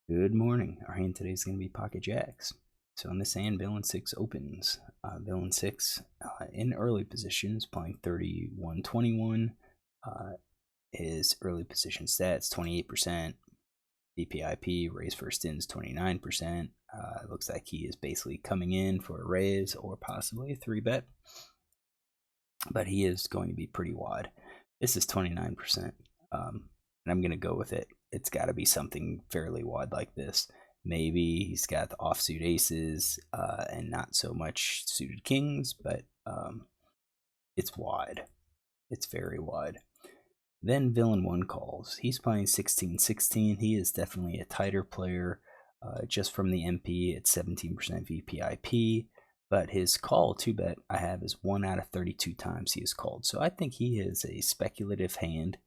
Good morning. Our hand today is going to be pocket jacks. So in this hand, villain 6 opens. Villain 6 in early positions, playing 31-21. His early position stats 28%. VPIP, raise first ins 29%. Looks like he is basically coming in for a raise or possibly a 3-bet. But he is going to be pretty wide. This is 29%. And I'm going to go with it. It's got to be something fairly wide like this. Maybe he's got the offsuit aces and not so much suited kings, but it's wide. It's very wide. Then villain 1 calls. He's playing 16-16. He is definitely a tighter player. Just from the MP, it's 17% VPIP. But his call 2-bet I have is 1 out of 32 times he is called. So I think he is a speculative hand.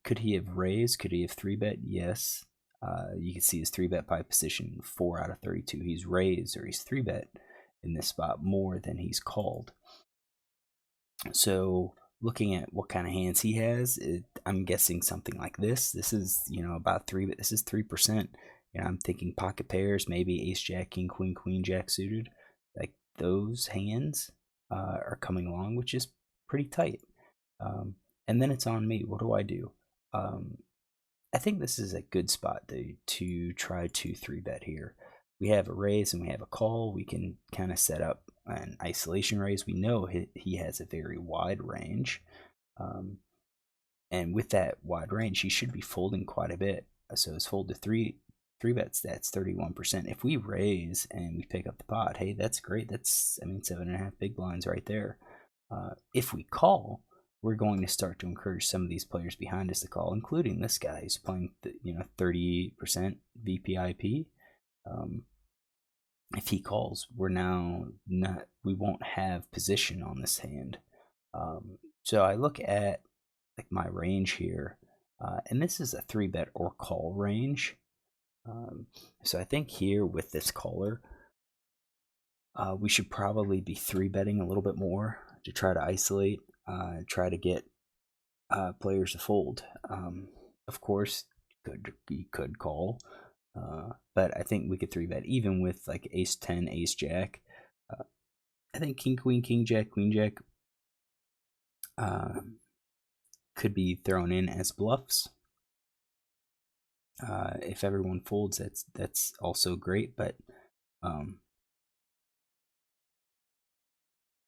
Could he have raised? Could he have 3-bet? Yes. You can see his 3-bet by position 4 out of 32. He's raised or he's 3-bet in this spot more than he's called. So looking at what kind of hands he has, I'm guessing something like this. This is about 3. This is 3%. I'm thinking pocket pairs, maybe ace jack, king queen, queen jack suited. Like those hands are coming along, which is pretty tight. And then it's on me. What do I do? I think this is a good spot to try to 3-bet here. We have a raise and we have a call. We can kind of set up an isolation raise. We know he has a very wide range. And with that wide range, he should be folding quite a bit. So his fold to 3-bet stats 31%. If we raise and we pick up the pot, hey, that's great. That's 7.5 big blinds right there. If we call, we're going to start to encourage some of these players behind us to call, including this guy who's playing 38% VPIP. If he calls, we won't have position on this hand. So I look at like my range here, and this is a 3-bet or call range. So I think here with this caller, we should probably be 3-betting a little bit more to try to isolate, try to get players to fold. Of course, you could call, but I think we could 3-bet even with like ace 10, ace jack. I think king queen, king jack, queen jack could be thrown in as bluffs. If everyone folds, that's also great. But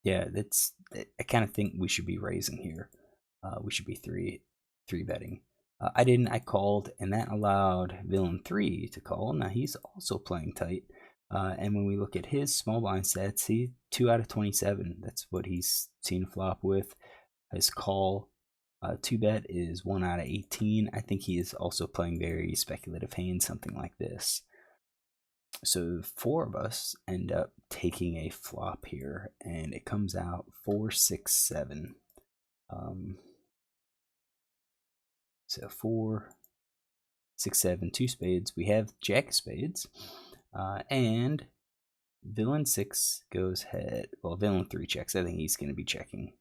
yeah, I kind of think we should be raising here. We should be 3-betting. I didn't. I called, and that allowed villain 3 to call. Now he's also playing tight. And when we look at his small blind stats, he's 2 out of 27. That's what he's seen a flop with. His call 2-bet is 1 out of 18. I think he is also playing very speculative hands, something like this. So 4 of us end up taking a flop here, and it comes out 4, 6, 7. So 4, 6, 7, 2 spades. We have jack of spades, and villain 6 goes head. Well, villain 3 checks. I think he's going to be checking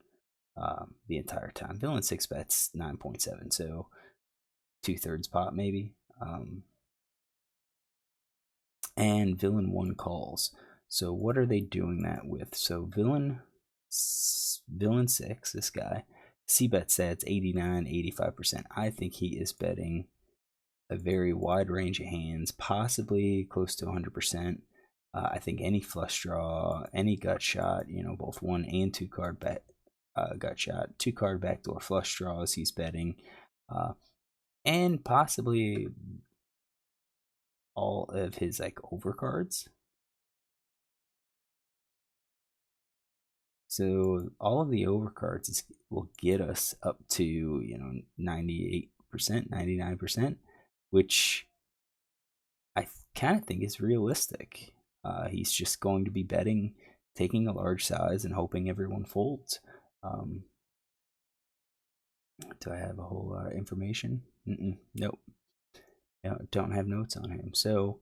the entire time. Villain 6 bets 9.7, so 2/3 pot maybe. And villain 1 calls. So what are they doing that with? So villain 6, this guy, c-bet stats 89, 85%. I think he is betting a very wide range of hands, possibly close to 100%. I think any flush draw, any gut shot, both 1 and 2 card bet gut shot, 2 card backdoor flush draws he's betting, and possibly all of his like overcards. So all of the overcards will get us up to 98%, 99%, which I kind of think is realistic. He's just going to be betting, taking a large size, and hoping everyone folds. Do I have a whole lot of information? Nope. Don't have notes on him. So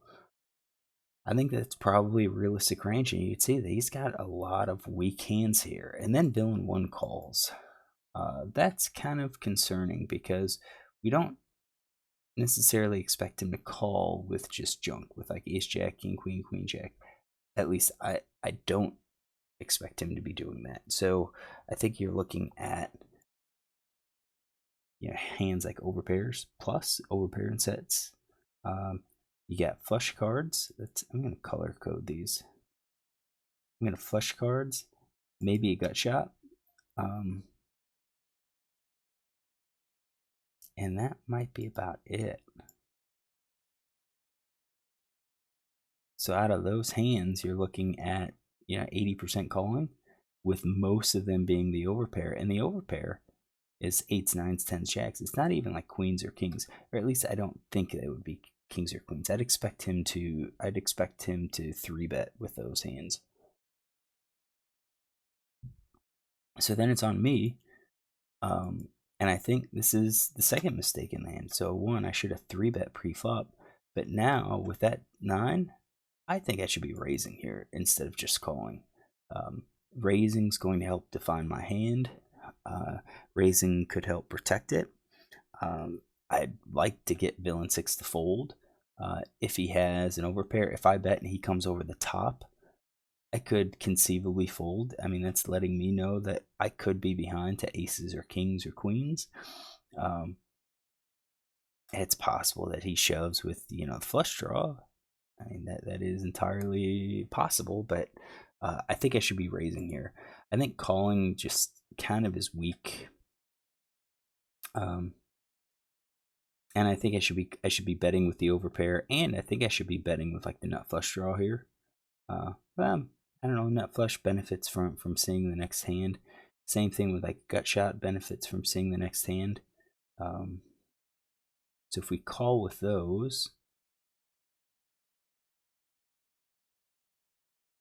I think that's probably a realistic range, and you can see that he's got a lot of weak hands here. And then villain 1 calls. That's kind of concerning because we don't necessarily expect him to call with just junk, with like ace jack, king queen, queen jack. At least I don't expect him to be doing that. So I think you're looking at, you know, hands like overpairs plus overpair and sets. You got flush cards. I'm gonna color code these. I'm gonna flush cards, maybe a gut shot, and that might be about it. So out of those hands, you're looking at, you know, 80% calling, with most of them being the overpair, and the overpair is 8s, 9s, 10s, jacks. It's not even like queens or kings, or at least I don't think it would be kings or queens. I'd expect him to 3-bet with those hands. So then it's on me, and I think this is the second mistake in the hand. So one, I should have 3-bet pre-flop, but now with that 9, I think I should be raising here instead of just calling. Raising is going to help define my hand. Raising could help protect it. I'd like to get villain 6 to fold. If he has an overpair, if I bet and he comes over the top, I could conceivably fold. I mean, that's letting me know that I could be behind to aces or kings or queens. It's possible that he shoves with, you know, the flush draw. I mean, that is entirely possible, but I think I should be raising here. I think calling just kind of is weak. And I think I should be betting with the overpair, and I think I should be betting with like the nut flush draw here. I don't know, nut flush benefits from seeing the next hand. Same thing with like gut shot benefits from seeing the next hand. So if we call with those,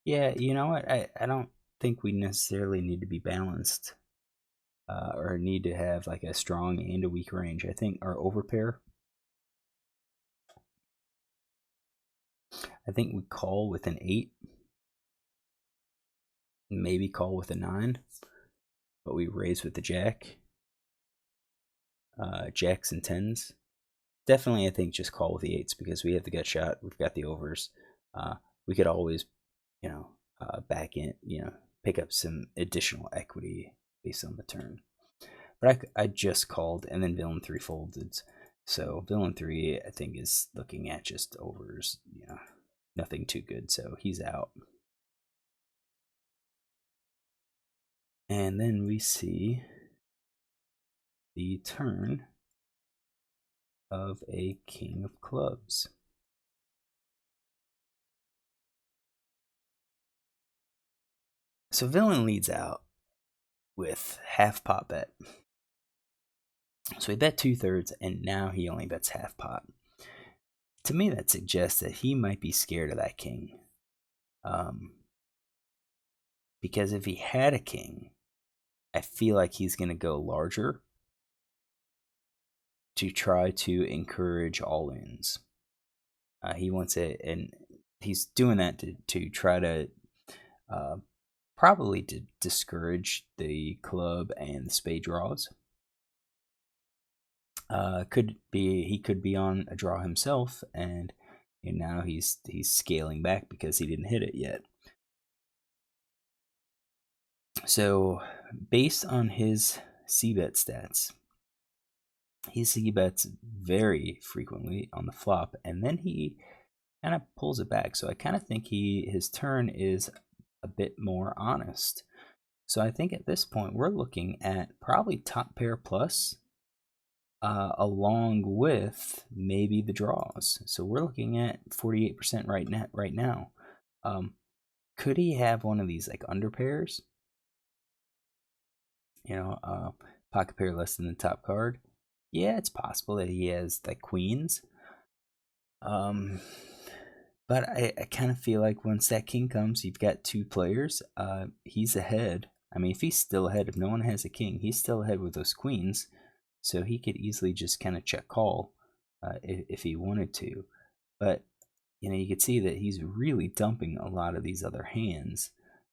yeah, you know what? I don't think we necessarily need to be balanced, or need to have like a strong and a weak range. I think our overpair, I think we call with an 8, maybe call with a 9, but we raise with the jack, jacks and 10s. Definitely, I think just call with the 8s because we have the gut shot, we've got the overs. We could always, you know, back in, you know, pick up some additional equity based on the turn. But I just called, and then villain 3 folded. So villain 3, I think, is looking at just overs, you know, nothing too good. So he's out. And then we see the turn of a king of clubs. So villain leads out with half pot bet. So he bet 2/3, and now he only bets half pot. To me, that suggests that he might be scared of that king. Because if he had a king, I feel like he's going to go larger to try to encourage all-ins. He wants it, and he's doing that to try to probably to discourage the club and the spade draws. He could be on a draw himself, and now he's scaling back because he didn't hit it yet. So based on his c-bet stats, he c-bets very frequently on the flop, and then he kind of pulls it back. So I kind of think his turn is a bit more honest. So I think at this point we're looking at probably top pair plus, along with maybe the draws. So we're looking at 48% right now. Could he have one of these like under pairs? You know, pocket pair less than the top card. Yeah, it's possible that he has like queens. But I kind of feel like once that king comes, you've got 2 players. He's ahead. I mean, if he's still ahead, if no one has a king, he's still ahead with those queens. So he could easily just kind of check call if he wanted to. But, you know, you could see that he's really dumping a lot of these other hands.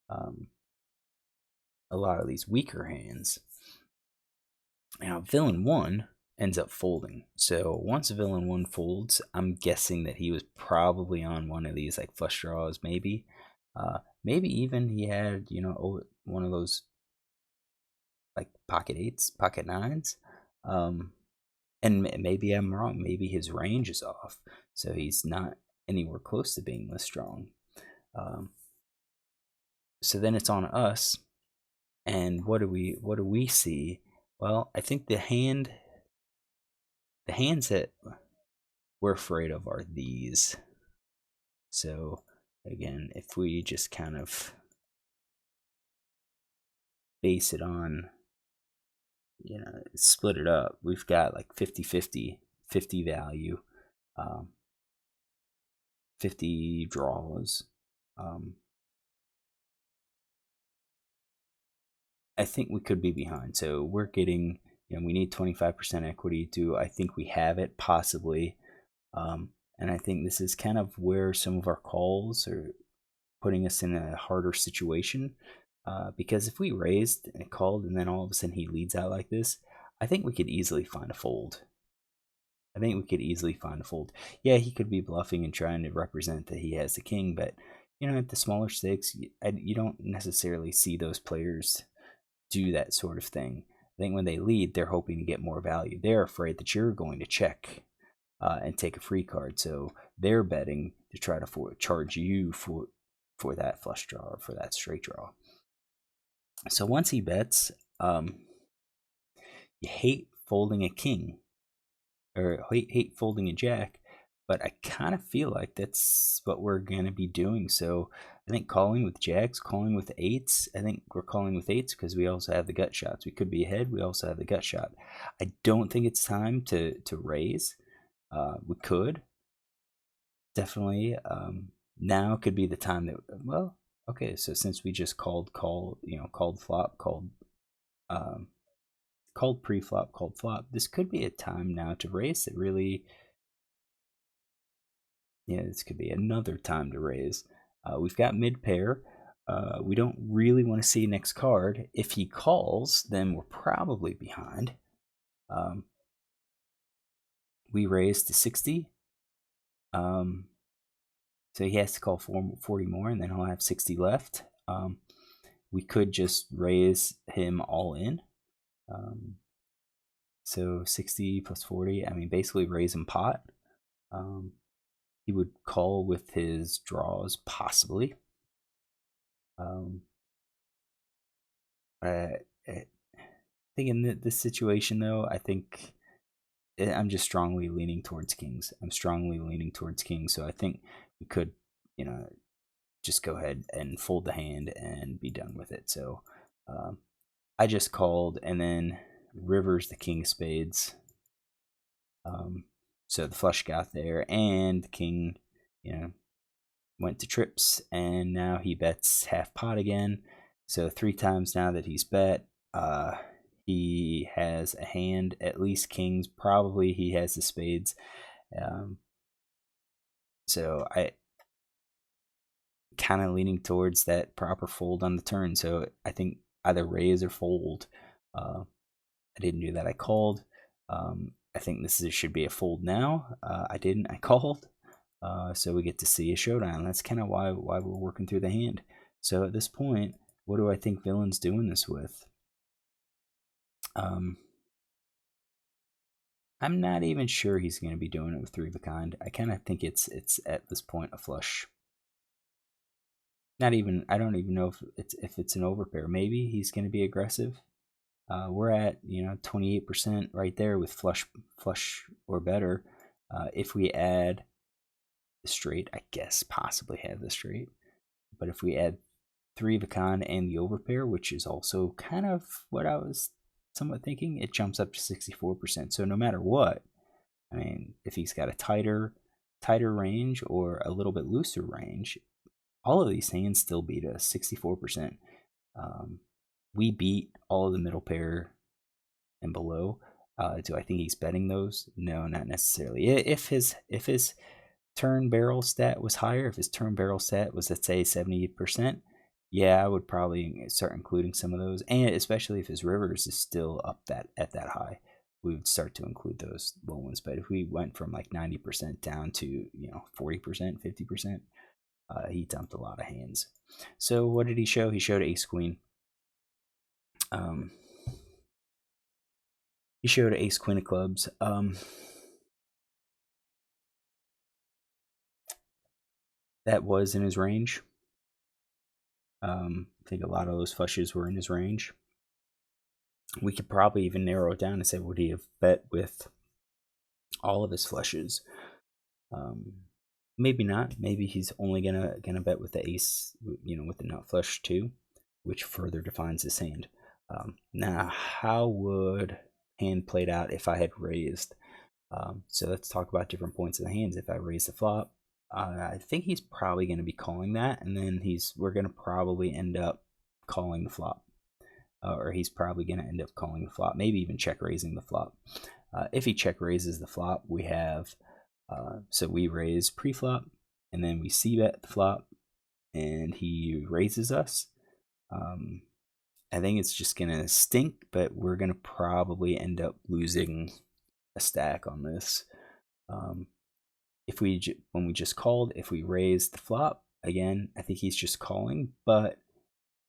A lot of these weaker hands. Now, villain 1 ends up folding. So once villain 1 folds, I'm guessing that he was probably on one of these like flush draws, maybe. Maybe even he had, one of those like pocket 8s, pocket 9s. And maybe I'm wrong. Maybe his range is off, so he's not anywhere close to being this strong. So then it's on us, and what do we see? Well, I think the hands that we're afraid of are these. So again, if we just kind of base it on, split it up, we've got like 50-50 value, 50 draws. I think we could be behind. So we're getting, we need 25% equity. I think we have it? Possibly. And I think this is kind of where some of our calls are putting us in a harder situation. Because if we raised and called and then all of a sudden he leads out like this, I think we could easily find a fold. Yeah, he could be bluffing and trying to represent that he has the king, but at the smaller stakes, you don't necessarily see those players do that sort of thing. I think when they lead, they're hoping to get more value. They're afraid that you're going to check and take a free card, so they're betting to try to charge you for that flush draw or for that straight draw. So once he bets, you hate folding a king or hate folding a jack, but I kind of feel like that's what we're going to be doing. So I think calling with jacks, calling with 8s. I think we're calling with 8s because we also have the gut shots. We could be ahead. We also have the gut shot. I don't think it's time to raise. We could. Definitely. Now could be the time that, well, okay, so since we just called flop, called pre-flop, called flop, this could be a time now to raise that really, this could be another time to raise. We've got mid pair. We don't really want to see next card. If he calls, then we're probably behind. We raise to 60. So he has to call 40 more, and then he'll have 60 left. We could just raise him all in. So 60 plus 40, I mean, basically raise him pot. He would call with his draws, possibly. I think in this situation, though, I think I'm just strongly leaning towards kings. So I think we could, just go ahead and fold the hand and be done with it. So I just called, and then rivers the king of spades. So the flush got there, and the king, went to trips, and now he bets half pot again. So 3 times now that he's bet, he has a hand, at least kings. Probably he has the spades. So I kind of leaning towards that proper fold on the turn. So I think either raise or fold. I didn't do that. I called. I think this should be a fold now. I didn't. I called. So we get to see a showdown. That's kind of why we're working through the hand. So at this point, what do I think villain's doing this with? I'm not even sure he's going to be doing it with 3 of a kind. I kind of think it's at this point a flush. Not even. I don't even know if it's an overpair. Maybe he's going to be aggressive. We're at 28% right there with flush or better. If we add the straight, I guess possibly have the straight. But if we add 3 of a kind and the overpair, which is also kind of what I was somewhat thinking, it jumps up to 64%. So no matter what, I mean, if he's got a tighter range or a little bit looser range, all of these hands still beat us 64%. We beat all of the middle pair and below. Do I think he's betting those? No, not necessarily. If his turn barrel stat was higher, if his turn barrel stat was, let's say, 70%, yeah, I would probably start including some of those, and especially if his rivers is still up at that high. we would start to include those low ones. But if we went from like 90% down to 40%, 50%, he dumped a lot of hands. So what did he show? He showed ace queen. He showed ace queen of clubs. That was in his range. I think a lot of those flushes were in his range. We could probably even narrow it down and say, would he have bet with all of his flushes? Maybe not. Maybe he's only gonna bet with the ace, with the nut flush too, which further defines his hand. Now, how would hand played out if I had raised? So let's talk about different points of the hands. If I raise the flop, I think he's probably going to be calling that, and then we're going to probably end up calling the flop, or he's probably going to end up calling the flop, maybe even check raising the flop. If he check raises the flop, we have so we raise pre-flop, and then we c-bet the flop, and he raises us. I think it's just gonna stink, but we're gonna probably end up losing a stack on this. When we just called, if we raise the flop again, I think he's just calling, but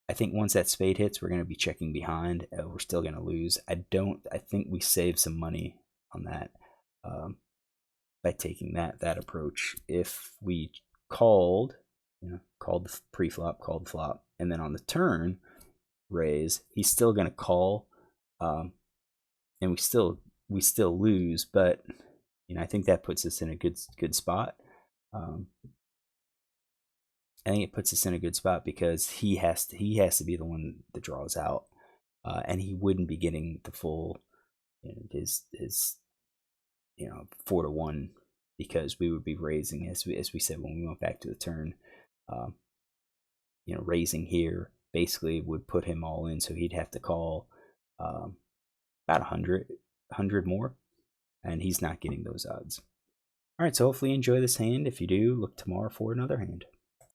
I think once that spade hits, we're gonna be checking behind. We're still gonna lose. I think we save some money on that by taking that approach. If we called the pre-flop, called the flop, and then on the turn raise, he's still going to call, and we still lose, but I think that puts us in a good spot. I think it puts us in a good spot because he has to be the one that draws out, and he wouldn't be getting the full his 4-1, because we would be raising, as we said when we went back to the turn. Raising here basically would put him all in, so he'd have to call about 100 more, and he's not getting those odds. All right, so hopefully you enjoy this hand. If you do, look tomorrow for another hand.